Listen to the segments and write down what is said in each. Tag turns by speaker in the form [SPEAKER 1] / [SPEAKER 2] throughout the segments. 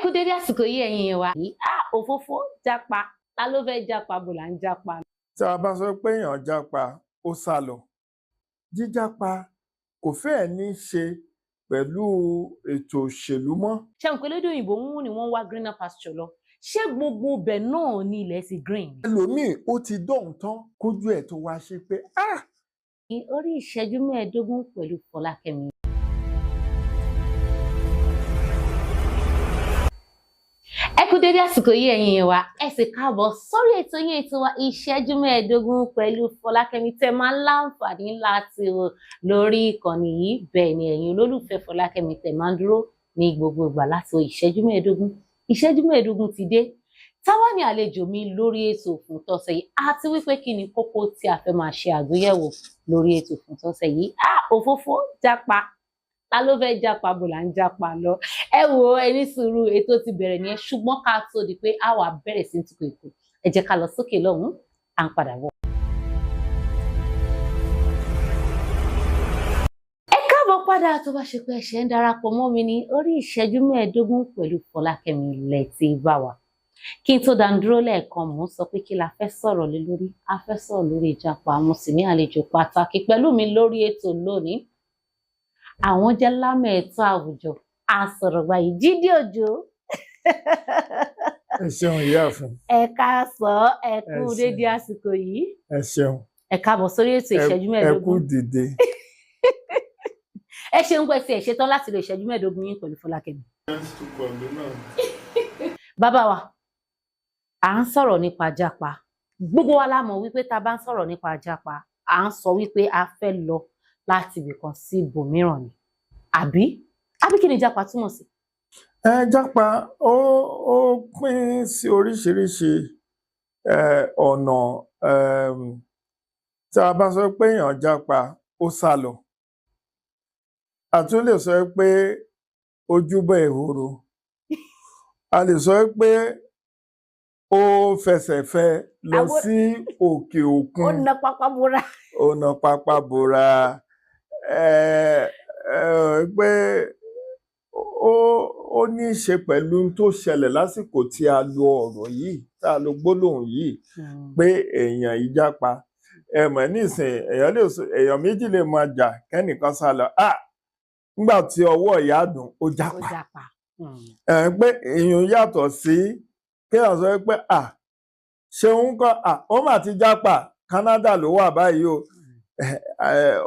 [SPEAKER 1] kú dédé àsìkò yìí ẹ̀yin èèyàn wa yìí òfófó jápa ta ló fẹ́ jápa bò là ń jápa.
[SPEAKER 2] Tá a bá sọ pé èèyàn jápa ó sá lọ, jíjápa kò fẹ́ẹ̀ ní í ṣe pẹ̀lú ètò òṣèlú mọ́.
[SPEAKER 1] ṣé àwọn ìpínlẹ̀ òyìnbó ń ní wọ́n wá greener pasture lọ ṣé gbogbo ibẹ̀ náà ni ilẹ̀ ti green.
[SPEAKER 2] Ẹlòmíì ó ti dóhùn tán kójú ẹ̀ tó wá ṣe pé
[SPEAKER 1] ní orí ìṣẹ́jú mẹ́ẹ̀ẹ́dógún pẹ̀lú Fọlákẹ́mi. ẹ kú dédé àsìkò yìí ẹ̀yin èèyàn wa ẹ sì káàbọ̀ sórí ètò yín ètò wa ìṣẹ́jú mẹ́ẹ̀ẹ́dógún pẹ̀lú Fọlákẹ́mi tẹ́ máa ń láǹfààní láti wò lórí ìkànnì yìí bẹ́ẹ̀ ni ẹ̀yin olólùfẹ́ Fọlákẹ́mi tẹ́ máa ń dúró ní gbogbo ìgbà láti wo ìṣẹ́jú mẹ́ẹ̀ẹ́dógún ti dé. Táwa ni àlejò mi lórí ètò fún tọ́sẹ̀ yìí àti wípé kí ni kókó tí a fẹ́ máa ṣe àgbéyẹ̀wò lórí ètò fún tọ́sẹ̀ yìí. Òfófó jápa ta ló fẹ́ jápa bò là ń jápa lọ. Ẹ wo ẹni sùúrù ètò ti bẹ̀rẹ̀ nìyẹn ṣùgbọ́n ká tó di pé a wà bẹ̀rẹ̀ sí tukọ̀ èkó ẹ jẹ́ ká lọ sókè lọ́hùn-ún à ń padà bọ̀. Ẹ káàbọ̀ padà tó bá ṣe pé ẹ ṣe ń darapọ̀ mọ́ mi ní orí ìṣẹ́jú mẹ́ẹ̀ẹ́dógún pẹ̀lú Fọlákẹ́mi lẹ́tí bá wa. Kí n tó dàndúró lẹ́ẹ̀kan mò ń sọ pé kí la fẹ́ sọ̀rọ̀ lé lórí a fẹ́ sọ̀rọ̀ lórí ìjápa mo sì ní àlejò pàtàkì pẹ̀lú mi lórí ètò lónìí. Àwọn jẹ́ lámẹ̀ẹ̀tọ́ àwùjọ asọ̀rọ̀gbà yìí Jídé Òjó.
[SPEAKER 2] ẹ ṣeun ìyáàfin.
[SPEAKER 1] Ẹ káàsán ẹ kú dédé àsìkò yìí.
[SPEAKER 2] Ẹ ṣeun.
[SPEAKER 1] Ẹ káàbọ̀ sórí ètò ìṣẹ́jú mẹ́ẹ̀ẹ́dógún.
[SPEAKER 2] Ẹ kú dìde.
[SPEAKER 1] Ẹ ṣeun pé ẹ ṣetán láti lo ìṣẹ́jú mẹ́ẹ̀ẹ́dógún yín pẹ̀lú Fọlákẹ́mi. Bàbá wa à ń sọ̀rọ̀ nípa jápa gbogbo wa la mọ̀ wípé tá a bá ń sọ̀rọ̀ nípa jápa à ń sọ wípé a fẹ́ lọ láti ibìkan sí ibòmíràn ni àbí kí ni jápa túmọ̀ sí.
[SPEAKER 2] Jápa ó pín sí oríṣiríṣi ọ̀nà. Tá a bá sọ pé èèyàn jápa ó sá lọ a tún lè sọ pé ojúbọ ehoro a lè sọ pé ó fẹsẹ̀ fẹ lọ sí òkè òkun.
[SPEAKER 1] Ó na pápá bora.
[SPEAKER 2] Ó na pápá bora. Pé ó ní í ṣe pẹ̀lú tó ṣẹlẹ̀ lásìkò tí a lo ọ̀rọ̀ yìí tá a lo gbólóhùn yìí pé èèyàn yìí jápa. Ẹ mọ̀ nísìn èèyàn méjì lè máa jà kẹ́nìkan sá lọ nígbà tí ọwọ́ ìyá dùn ó jápa. Pé èèyàn yàtọ̀ sí kéèyàn sọ pé ṣeun kọ́ ó mà ti jápa Canada ló wà báyìí o.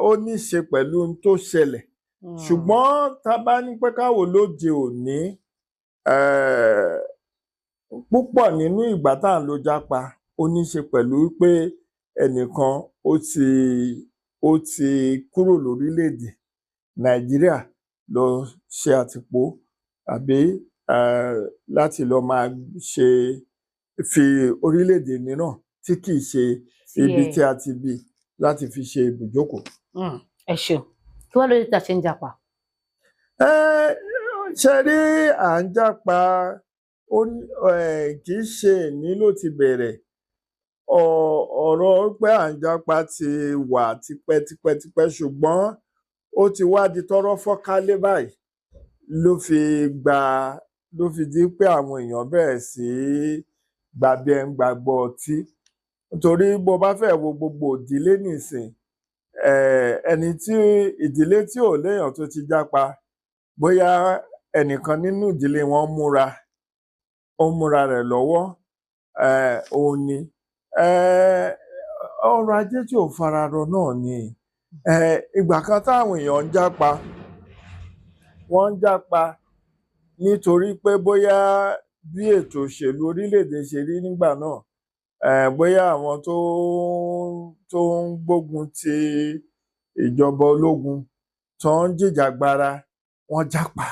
[SPEAKER 2] Ó ní í ṣe pẹ̀lú ohun tó ṣẹlẹ̀ ṣùgbọ́n tá a bá ní pé káwò lóde òní púpọ̀ nínú ìgbà tá à ń lo jápa ó ní í ṣe pẹ̀lú pé ẹnìkan ó ti kúrò lórílẹ̀‐èdè Nàìjíríà lọ ṣe àtìpó àbí láti lọ máa fi orílẹ̀‐èdè mìíràn tí kì í ṣe ibi tí a ti bí láti fi ṣe ibùjókòó.
[SPEAKER 1] Ẹ ṣeun kí wọ́n lórí tá a ṣe ń jápa.
[SPEAKER 2] Ṣe rí à ń jápa kì í ṣe ní ló ti bẹ̀rẹ̀ ọ̀rọ̀ pé à ń jápa ti wà tipẹ́tipẹ́ ṣùgbọ́n ó ti wá di tọ́rọ́ fọ́kálé báyìí ló fi di pé àwọn èèyàn bẹ̀rẹ̀ sí gbàgbé gbàgbọ́ ọtí nítorí bó bá fẹ́ wo gbogbo ìdílé nìsín ẹni tí ìdílé tí ò léèyàn tó ti jápa bóyá ẹnìkan nínú ìdílé wọn múra rẹ̀ lọ́wọ́ òun ni ọrọ̀ ajé tí ò fararọ náà ni ìgbà kan táwọn èèyàn ń jápa wọ́n ń jápa nítorí pé bóyá bí ètò òṣèlú orílẹ̀-èdè ṣe rí nígbà náà bóyá àwọn tó ń gbógun ti ìjọba ológun tó ń jìjàgbara wọ́n jápa.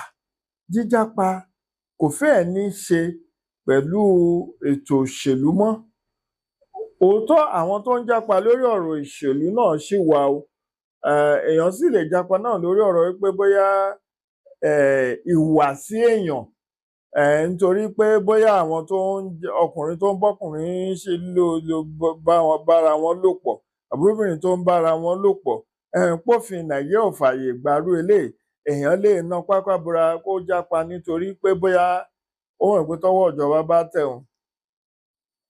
[SPEAKER 2] Jíjápa kò fẹ́ẹ̀ ní í ṣe pẹ̀lú ètò òṣèlú mọ́. Òótọ́ àwọn tó ń jápa lórí ọ̀rọ̀ ìṣèlú náà ṣì wà o. Èèyàn sì lè jápa náà lórí ọ̀rọ̀ wípé bóyá ìhùwàsí èèyàn nítorí pé bóyá àwọn ọkùnrin tó ń bọ́kùnrin ṣe bára wọn lò pọ̀ àbúròbìnrin tó ń bára wọn lò pọ̀ pófin Nàìjíríà ò fààyè gbàrú eléyìí èèyàn lè ná pápá bora kó jápa nítorí pé bóyá ó hàn pé tọ́wọ́ ìjọba bá tẹ̀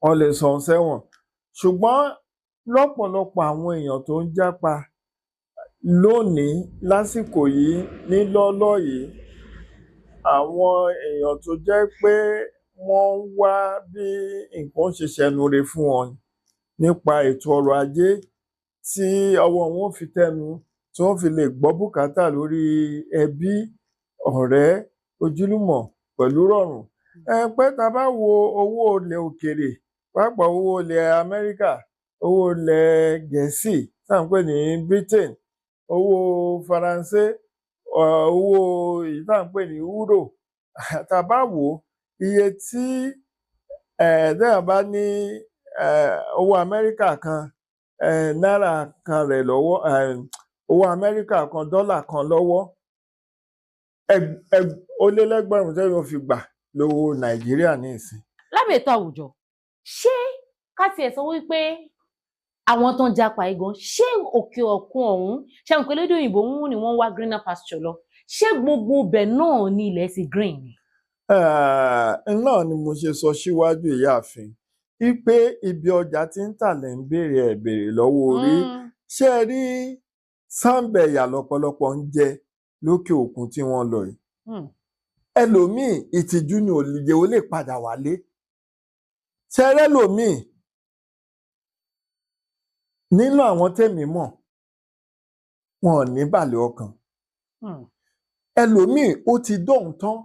[SPEAKER 2] wọ́n lè sọ sẹ́wọ̀n. Ṣùgbọ́n lọ́pọ̀lọpọ̀ àwọn èèyàn tó ń jápa lónìí lásìkò yìí nílọ́lọ́ yìí, àwọn èèyàn tó jẹ́ pé wọ́n ń wá bí nǹkan ṣe ṣẹnure fún wọn nípa ètò ọrọ̀ ajé tí ọwọ́ wọn fi tẹnu, tí wọ́n fi lè gbọ́ bùkátà lórí ẹbí, ọ̀rẹ́, ojúlùmọ̀ pẹ̀lú rọ̀rùn. Pé tá bá wo owó ilẹ̀ òkèèrè, pàápàá owó ilẹ̀ Amẹ́ríkà, owó ilẹ̀ Gẹ̀ẹ́sì tá à ń pè ní Britain, owó Faransé, owó èyí tá à ń pè ní euro, tá bá wò ó, iye tí téèyàn bá ní owó Amẹ́ríkà kan, náírà kan rẹ̀ lọ́wọ́, owó Amẹ́ríkà kan, dọ́là kan lọ́wọ́, ó lé lẹ́gbẹ̀rún tẹ́yìn ó fi gbà lówó Nàìjíríà ní ìsìn.
[SPEAKER 1] Lábẹ́ ètò àwùjọ, ṣé ká tiẹ̀ sọ wípé àwọn tó ń japa igan, ṣé òkè òkun ọ̀hún, ṣé àwọn ìpínlẹ̀ òyìnbó ni wọ́n wá greener pasture lọ, ṣé gbogbo ibẹ̀ náà ní ilẹ̀ ti green ni?
[SPEAKER 2] Náà ni mo ṣe sọ síwájú ìyáàfin wípé ibi ọjà tí ń tà lẹ́ ń béèrè lọ́wọ́ orí. Ṣé ẹ rí sáǹbẹ̀yà lọ́pọ̀lọpọ̀ ń jẹ lókè òkun tí wọ́n lọ yìí? Ẹlòmíì ìtìjú ni ó lè padà wálé. Ṣé ẹ rẹ́lòmíì nínú àwọn tèmi mọ̀, wọn ò ní bàlẹ̀ ọkàn. Ẹlòmíì ó ti dóhun tán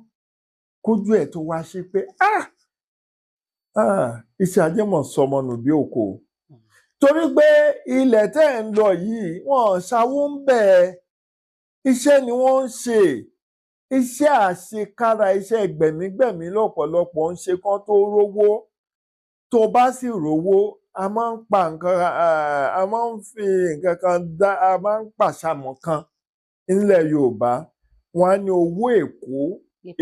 [SPEAKER 2] kójú ẹ̀ tó wá ṣe pé iṣẹ́ ajé mọ̀ sọmọ nù bí òkò. Torí pé ilẹ̀ tẹ́ ẹ̀ ń lọ yìí, wọn ò ṣàwó ń bẹ̀. Iṣẹ́ ni wọ́n ń ṣe. Iṣẹ́ àṣekára, iṣẹ́ gbẹ̀mígbẹ̀mí lọ́pọ̀lọpọ̀ ń ṣe kán tó rówó. Tó bá sì rówó, a máa ń pa nǹkan, a máa ń fi nǹkan kan dá, a máa ń pàṣàmọ̀ kan nílẹ̀ Yorùbá. Wọ́n á ní owó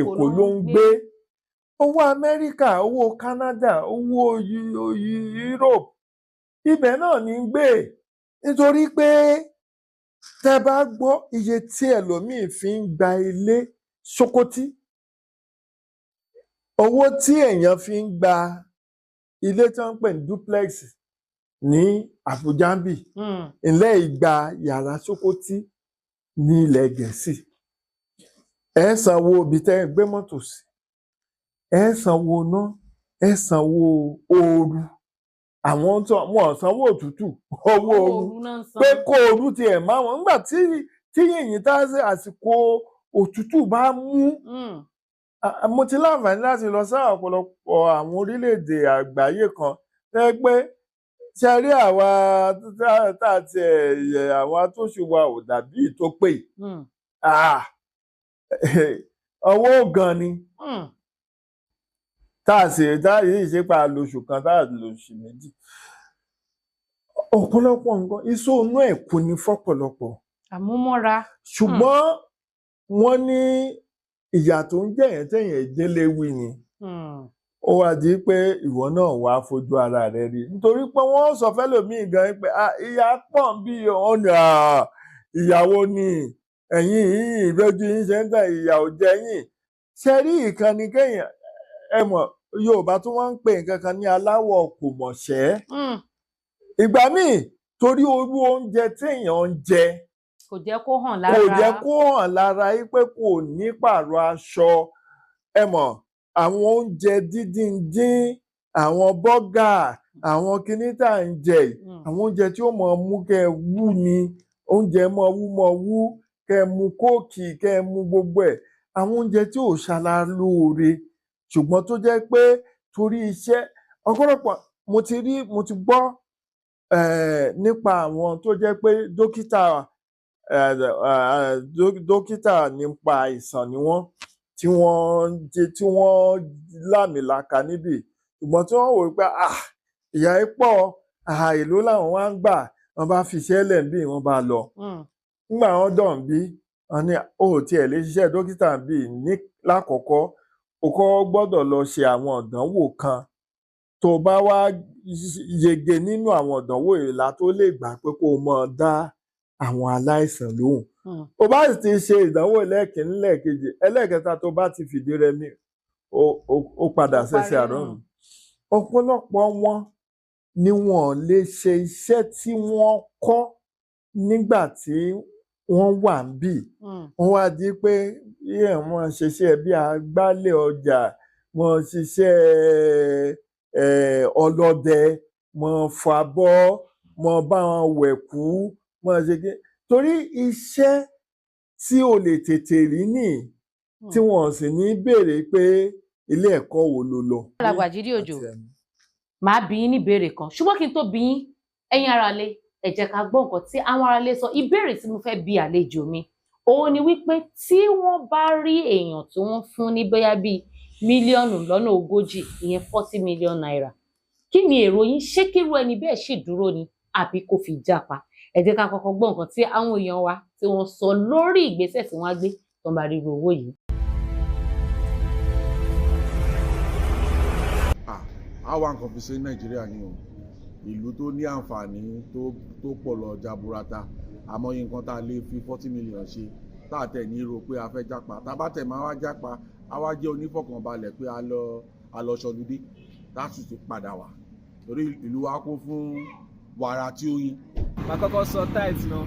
[SPEAKER 2] Èkó ló ń gbé. Owó Amẹ́ríkà, owó Canada, owó Europe, ibẹ̀ náà ní ń gbé. Nítorí pé tẹ́ bá gbọ́ iye tí ẹlòmíì fi ń gba ilé Sókótí, owó tí èèyàn fi ń gba ilé tí wọ́n ń pè ní duplex ní Àbújá ń bì, ilé ìgbà yàrá Sókótí ní ilẹ̀ Gẹ̀ẹ́sì. Ẹ sanwó ibi tẹ́ ẹ gbé mọ́tò sí, ẹ sanwó iná, ẹ sanwó ooru. Àwọn tó wọn sanwó òtútù, owó ooru, pé kó ooru tiẹ̀ máa wọn nígbà tí yìnyín tá àsìkò òtútù bá mú. Mo ti láǹfààní láti lọ sí ọ̀pọ̀lọpọ̀ àwọn orílẹ̀-èdè àgbáyé kan tẹ́ pé ṣe rí àwa tá àti àwọn atóṣù wa ò dàbí tó pé ọwọ́ gan ni. Táyì ṣe pa lóṣù kan, táyà lóṣù méjì. Ọ̀pọ̀lọpọ̀ nǹkan iṣó inú ẹ̀kú ni fọ́pọ̀lọpọ̀.
[SPEAKER 1] Àmúmọ́ra.
[SPEAKER 2] Ṣùgbọ́n wọ́n ní ìyà tó ń jẹ̀yàn tẹ̀yàn délé wí ni. Ó wá di pé ìwọ náà wá fojú ara rẹ rí. Nítorí pé wọ́n sọ fẹ́lòmíì gan pé ìyà pọ̀ bí ọ̀nà ìyàwó ni ẹ̀yin yìí ìrọ́jú yín ṣe ń tà ìyà ò jẹ yín. Ṣé rí ìkànnì kéèyàn ẹ mọ̀ Yorùbá tí wọ́n ń pè nǹkan kan ní aláwọ̀ kò mọ̀ṣẹ́. Ìgbà míì torí orú oúnjẹ téèyàn ń jẹ
[SPEAKER 1] kò jẹ́ kó hàn lára.
[SPEAKER 2] Kò jẹ́ kó hàn lára yí pé kò ní pààrọ̀ aṣọ. Ẹ mọ̀ àwọn oúnjẹ díndín, àwọn bọ́gà, àwọn kinní tá à ń jẹ yìí, àwọn oúnjẹ tí ó mọ̀ mú kẹ́ ẹ wú ni, oúnjẹ mọ̀ wú, kẹ́ ẹ mu kóòkì, kẹ́ ẹ mu gbogbo ẹ̀. Àwọn oúnjẹ tí ò ṣara lóore, ṣùgbọ́n tó jẹ́ pé torí iṣẹ́ ọ̀pọ̀lọpọ̀ mo ti gbọ́ nípa àwọn tó jẹ́ pé dókítà nípa àìsàn ni wọ́n tí wọ́n lámìlaka níbì, ṣùgbọ́n tí wọ́n wò pé ìyà ẹ̀ pọ̀, èló làwọn wá ń gbà, wọ́n bá fi iṣẹ́ lẹ̀ bí wọ́n bá lọ. Nígbà wọ́n dọ̀ ń bí wọ́n ní tiẹ̀ lè ṣiṣẹ́ dókítà bí ní lákọ̀ọ́kọ́ o kọ́ gbọ́dọ̀ lọ ṣe àwọn ìdánwò kan. Tó bá wá yege nínú àwọn ìdánwò ìlà tó lè gbà pé kó o mọ̀ dá àwọn aláìsàn lóhùn. O bá sì ti ṣe ìdánwò lẹ́ẹ̀kínní lẹ́ẹ̀kejì, ẹlẹ́ẹ̀kẹta tó bá ti fìdí rẹmi, ó padà ṣẹ̀ṣẹ̀ àrọ́rùn. Ọ̀pọ̀lọpọ̀ wọn ni wọn lè ṣe iṣẹ́ tí wọ́n kọ́ nígbà tí wọ́n wà níbí. Wọ́n wá di pé wọ́n ṣiṣẹ́ bí agbálẹ̀ ọjà, wọ́n ṣiṣẹ́ ọlọ́dẹ, wọ́n fọ abọ́, wọ́n bá wọn wẹ̀kú, wọ́n ṣe kí. Torí iṣẹ́ tí o lè tètè rí nìyí tí wọ́n sì ní béèrè pé ilé ẹ̀kọ́ wo ló lọ.
[SPEAKER 1] Alàgbà Jídé Òjó, màá bi yín ní ìbéèrè kan, ṣùgbọ́n kí n tó bi yín, ẹ̀yin aráalé, ẹ jẹ́ ká gbọ́ nǹkan tí àwọn aráalé sọ. Ìbéèrè tí mo fẹ́ bi àlejò mi, òun ni wípé tí wọ́n bá rí èèyàn tí wọ́n fún ní bóyá bíi mílíọ̀nù lọ́nà 40, ìyẹn 40 million naira, kí ni èrò yín? Ṣé kírú ẹni bẹ́ẹ̀ ṣì dúró ni àbí kó fi jápa? Ẹ jẹ́ ká kọ́kọ́ gbọ́ nǹkan tí àwọn èèyàn wa tí wọ́n sọ lórí ìgbésẹ̀ tí wọ́n á gbé tó ń bá rí irú owó yìí.
[SPEAKER 3] Àwa nǹkan fi ṣe ní Nàìjíríà ni o, ìlú tó ní àǹfààní tó pọ̀ lọ jaburata, àmọ́ yín nǹkan tá a lè fi 40 million ṣe tá a tẹ̀ ní rò pé a fẹ́ jápa, tá a bá tẹ̀ máa wá jápa, a wá jẹ́ onífọ̀kànbalẹ̀ pé a lọ ṣọlúdé láti tún padà wá, torí ìlú wa kún fún wàrà tí ó yin.
[SPEAKER 4] Màá kọ́kọ́ san tithe náà,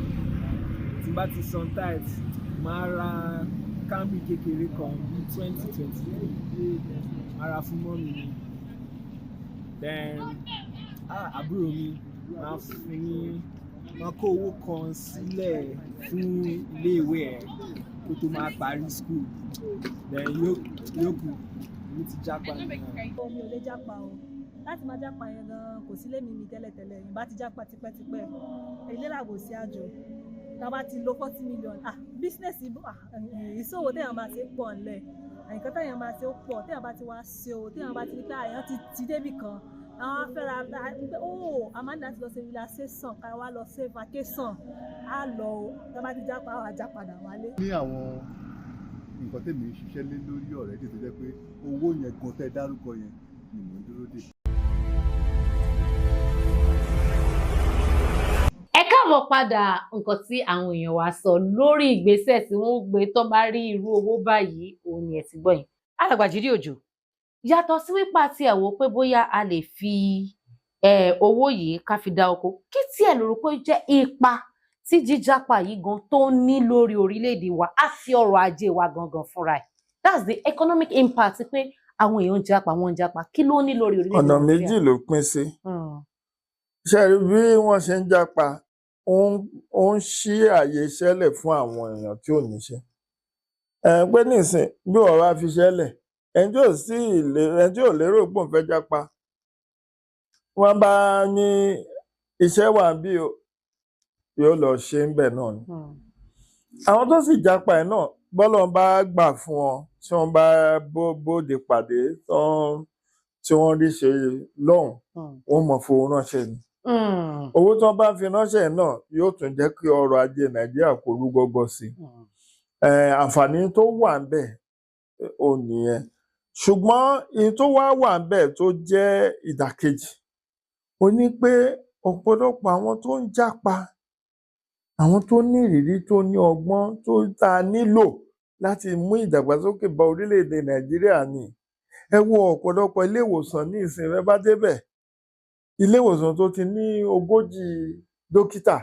[SPEAKER 4] tí bá ti san tithe, màá ra kámbì kékeré kan ní 2023, màá ra fún mọ́mì mi. Then àbúrò mi máa kó owó kan sílẹ̀ fún iléèwé ẹ̀ kó tó máa parí school. Then yókù mi ti jápa nìyẹn.
[SPEAKER 5] Mi ò lè jápa o, láti máa jápa yẹn gan kò sí lémi mi tẹ́lẹ̀tẹ́lẹ̀, ìbá ti jápa tipẹ́tipẹ́. Ilé làbò sí àjò, tá a bá ti lo 40 million, bísínẹ́sì ìṣòwò téèyàn máa ṣe pọ̀ ńlẹ̀, àyíká téèyàn máa ṣe ó pọ̀, téèyàn bá ti wá ṣe o, téèyàn bá ti rí pé àyàn ti débì kan, àwọn afẹ́ra pé a máa ń láti lọ ṣe relaxation, ká wá lọ ṣe vacation, á lọ o, tá a bá ti jápa àwọn ajá padà wálé.
[SPEAKER 6] Ní àwọn nǹkan tèmi ń ṣiṣẹ́ lé lórí ọ̀rẹ́ tó jẹ́ pé owó yẹn gan tẹ́ dárúkọ yẹn ni mò ń dúró dè.
[SPEAKER 1] Ẹ káàbọ̀ padà. Nǹkan tí àwọn èèyàn wa sọ lórí ìgbésẹ̀ tí wọ́n gbé tó bá rí irú owó báyìí, òun ni ẹ ti gbọ́ yẹn. Alàgbà Jídé Òjó, yàtọ̀ sí wípé àti ẹ̀ wò pé bóyá a lè fi owó yìí ká fi dá oko, kí tí ẹ lérò pé jẹ́ ipa tí jíjápa yìí gan tó ní lórí orílẹ̀-èdè wa àti ọrọ̀ ajé wa gangan fúnra ẹ̀? That's the economic impact pé àwọn èèyàn jápa, wọ́n jápa, kí ló ní lórí orílẹ̀-èdè
[SPEAKER 2] ọ̀nà méjì ló pín sí. Ṣé rí bí wọ́n ṣe ń jápa, ó ń ṣí àyè iṣẹ́ lẹ̀ fún àwọn èèyàn tí ò níṣẹ́. Pé nísìn bí wọ́n bá fi iṣẹ́ lẹ̀, ẹni tí ò lérò pé òun fẹ́ jápa, wọ́n bá ní iṣẹ́ wà bí yóò lọ ṣe ń bẹ̀ náà ni. Àwọn tó sì jápa ẹ̀ náà, bọ́lọ̀ bá gbà fún wọn tí wọ́n bá bóde pàdé tí wọ́n rí ṣe lọ́hùn, wọ́n mọ̀ fowó ránṣẹ́ ni. Owó tí wọ́n bá fi ránṣẹ́ náà yóò tún jẹ́ kí ọrọ̀ ajé Nàìjíríà kó rú gọ́gọ́ sí i. Àǹfààní tó wà ń bẹ̀ ò nìyẹn. Ṣùgbọ́n èyí tó wà ń bẹ̀ tó jẹ́ ìdàkejì, ó ní pé ọ̀pọ̀lọpọ̀ àwọn tó ń jápa, àwọn tó ní ìrírí, tó ní ọgbọ́n tó tá a nílò láti mú ìdàgbàsókè bá orílẹ̀-èdè Nàìjíríà ni. Ẹ wo ọ̀pọ̀lọpọ̀ ilé ìwòsàn ní ìsìn, rẹ bá débẹ̀, ilé ìwòsàn tó ti ní 40 dókítà,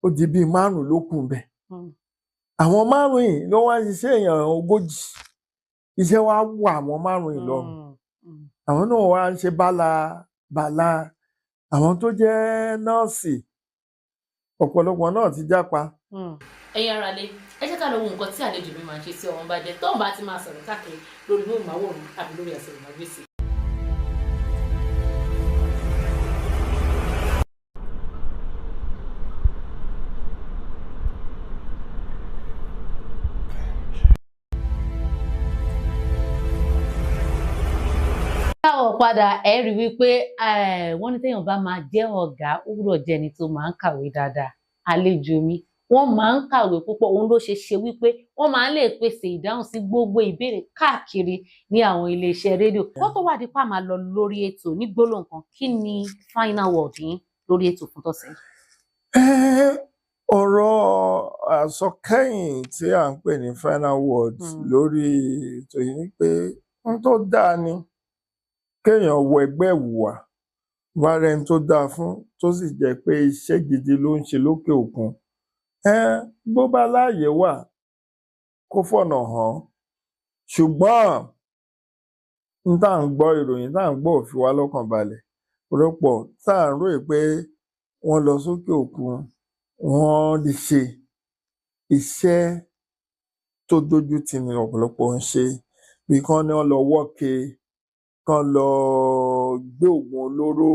[SPEAKER 2] ó di bíi 5 ló kù ńbẹ̀. Àwọn 5 yìí ló wá ṣiṣẹ́ èèyàn 40, iṣẹ́ wa wà àwọn 5 yìí lọ́rùn. Àwọn náà wá ń ṣe bálabàla. Àwọn tó jẹ́ nọ́ọ̀sì, ọ̀pọ̀lọpọ̀ náà ti jápa.
[SPEAKER 1] Ẹ̀yin aráalé, ẹ jẹ́ ká lọ wo nǹkan tí àlejò mi máa ń ṣe tí ọmọ bá jẹ tó bá ti máa sọ̀rọ̀ káàkiri lórí móhùnmáwòrán àbí lórí àsọ̀rọ̀mágbèsì. Káwọ̀ padà, ẹ rí wípé wọ́n ní téèyàn bá máa jẹ́ ọ̀gá, ó gbọ́dọ̀ jẹ́ ẹni tó máa ń kàwé dáadáa. Àlejò mi, wọ́n máa ń kàwé púpọ̀, òun ló ṣe wípé wọ́n máa ń lè pèsè ìdáhùn sí gbogbo ìbéèrè káàkiri ní àwọn iléeṣẹ́ rédíò. Wọ́n tó wá di pa máa lọ lórí ètò ní gbólóhùn kan, kí ni final word yín lórí ètò fún tọ̀sẹ̀ yìí?
[SPEAKER 2] Ọ̀rọ̀ àsọkẹ́yìn tí à ń pè ní final word lórí ètò yìí ni pé ohun tó dáa ni kéèyàn wọ ẹgbẹ́ ìwùwà wá rẹni tó dáa fún tó sì jẹ́ pé iṣẹ́ gidi ló ń ṣe lókè òkun bó bá láàyè wà kó fọ̀nà hàn ṣùgbọ́n n tá à ń gbọ́ ìròyìn tá à ń gbọ́ ò fi wá lọ́kàn balẹ̀ rọ́pọ̀ tá à ń ròyìn pé wọ́n lọ sókè òkun wọ́n lè ṣe iṣẹ́ tó dójú tì ní ọ̀pọ̀lọpọ̀ ń ṣe bí kán ní wọ́n lọ wọ́ke kán lọ gbé oògùn olóró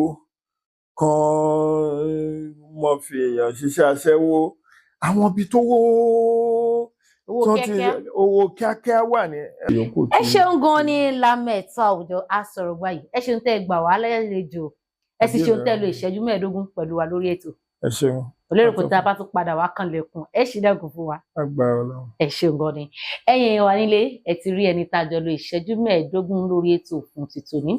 [SPEAKER 2] kán mọ́ fi èèyàn ṣiṣẹ́ aṣẹ́wó àwọn ibi tó owó kíákíá wà ní.
[SPEAKER 1] ẹ ṣeun gan ni Lámẹ̀tọ́ Àwùjọ Asọ̀rọ̀gbà yìí ẹ ṣeun tẹ́ ẹ gbà wá lálejò ẹ sì ṣeun tẹ́ ẹ lo ìṣẹ́jú 15 pẹ̀lú wa lórí ètò.
[SPEAKER 2] ẹ ṣeun.
[SPEAKER 1] olérò pé tá a bá tún padà wá kànlẹ̀kùn ẹ ṣì dẹ́kun fún wa.
[SPEAKER 2] agbára Ọlọ́run.
[SPEAKER 1] ẹ ṣeun gan ni ẹ̀yin wa nílé ẹ ti rí ẹni tá a jọ lo ìṣẹ́jú 15 lórí ètò fún títòní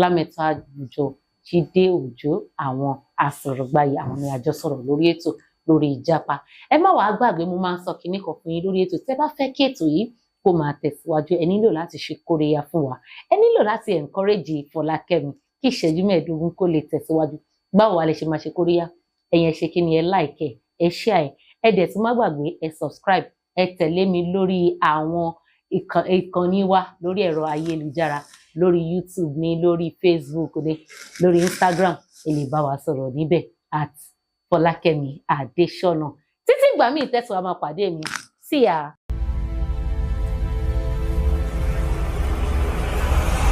[SPEAKER 1] Lámẹ̀tọ́ Àwùjọ Jídé Òjó àwọn Asọ̀rọ̀gbà yìí àwọn ni a jọ sọ̀rọ̀ lórí ètò lórí ìjápa. Ẹ má wàá gbàgbé mo máa ń sọ kinní kan fún yín lórí ètò tẹ́ bá fẹ́ kí ètò yìí kó máa tẹ̀síwájú ẹ nílò láti ṣe kóríyá fún wa ẹ nílò láti encourage Fọlákẹ́mi kí ìṣẹ́jú 15 kó lè tẹ̀síwájú. Báwo wá lè ṣe máa ṣe kóríyá? Ẹ̀yin ẹ ṣe kí ni ẹ like ẹ share ẹ dẹ̀ tún má gbàgbé ẹ subscribe ẹ tẹ̀lé mi lórí àwọn ìkànnì wa lórí ẹ̀rọ ayélujára lórí YouTube ní lórí Facebook ní lórí Instagram ẹ lè bá wa sọ̀rọ̀ níbẹ̀ @Fọlákẹ́mi Adésọ̀nà. Títí ìgbà míì tẹ́sán a máa pàdé mi. See ya.